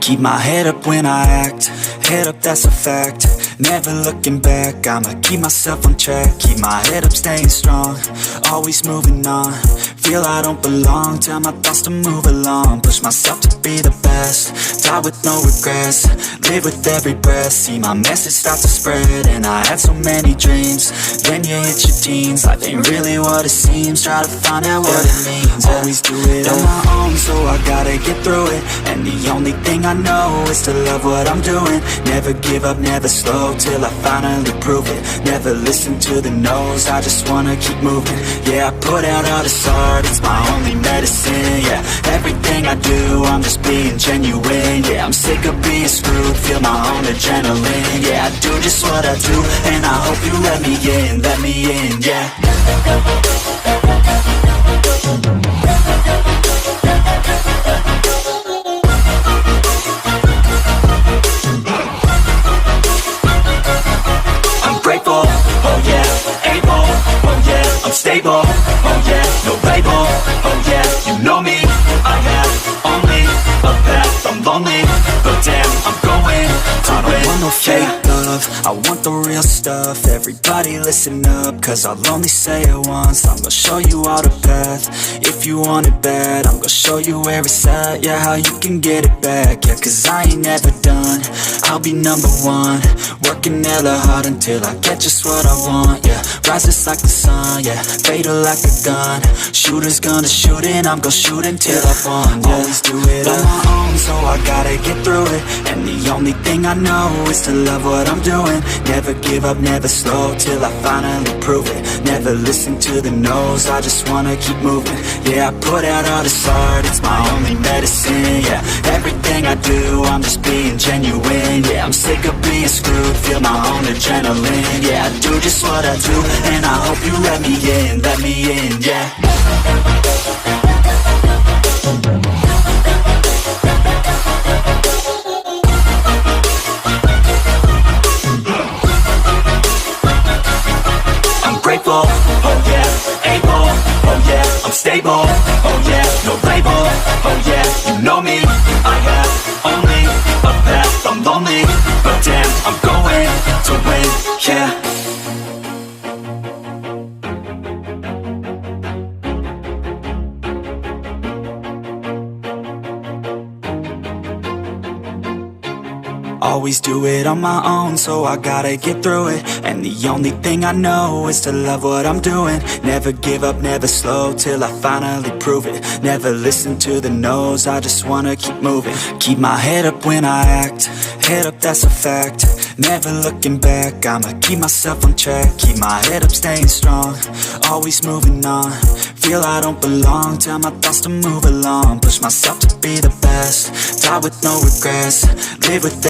Keep my head up when I act, head up, that's a fact. Never looking back, I'ma keep myself on track. Keep my head up, staying strong, always moving on. Feel I don't belong, tell my thoughts to move along. Push myself to be the best, die with no regrets. Live with every breath, see my message start to spread. And I had so many dreams, then you hit your teens. Life ain't really what it seems, try to find out what it means. Always do it on my own, so I gotta get through it. And the only thing I know is to love what I'm doing. Never give up, never slow, till I finally prove it. Never listen to the no's, I just wanna keep moving. Yeah, I put out all this art, it's my only medicine. Yeah, everything I do, I'm just being genuine. Yeah, I'm sick of being screwed, feel my own adrenaline. Yeah, I do just what I do, and I hope you let me in, yeah. Stable, oh yeah, no label, oh yeah, you know me. I have only a path, I'm lonely, but damn, I'm going to win. I don't want no fake love, I want the real stuff. Everybody listen up, cause I'll only say it once. I'm gonna show you all the path, if you want it bad. I'm gonna show you where it's at, yeah, how you can get it back. Yeah, cause I ain't never done, I'll be number one. Working hella hard until I get just what I want, yeah. Rises like the sun, yeah, fatal like a gun. Shooter's gonna shoot and I'm gonna shoot until I've won, yeah. Always do it on my own, so I gotta get through it. And the only thing I know is to love what I'm doing. Never give up, never slow, till I finally prove it. Never listen to the no's, I just wanna keep moving. Yeah, I put out all this art, it's my only medicine. Yeah, everything I do, I'm just being genuine. Yeah, I'm sick of being screwed, feel my own adrenaline. Yeah, I do just what I do, and I hope you let me in, yeah. I'm grateful, oh yeah, able, oh yeah, I'm stable, oh yeah, no label, oh yeah, you know me. I have only a path, I'm lonely, but damn, I'm going to win, yeah. Always do it on my own, so I gotta get through it. And the only thing I know is to love what I'm doing. Never give up, never slow, till I finally prove it. Never listen to the no's, I just wanna keep moving. Keep my head up when I act, head up, that's a fact. Never looking back, I'ma keep myself on track. Keep my head up, staying strong, always moving on. Feel I don't belong, tell my thoughts to move along. Push myself to be the best, die with no regrets. Live with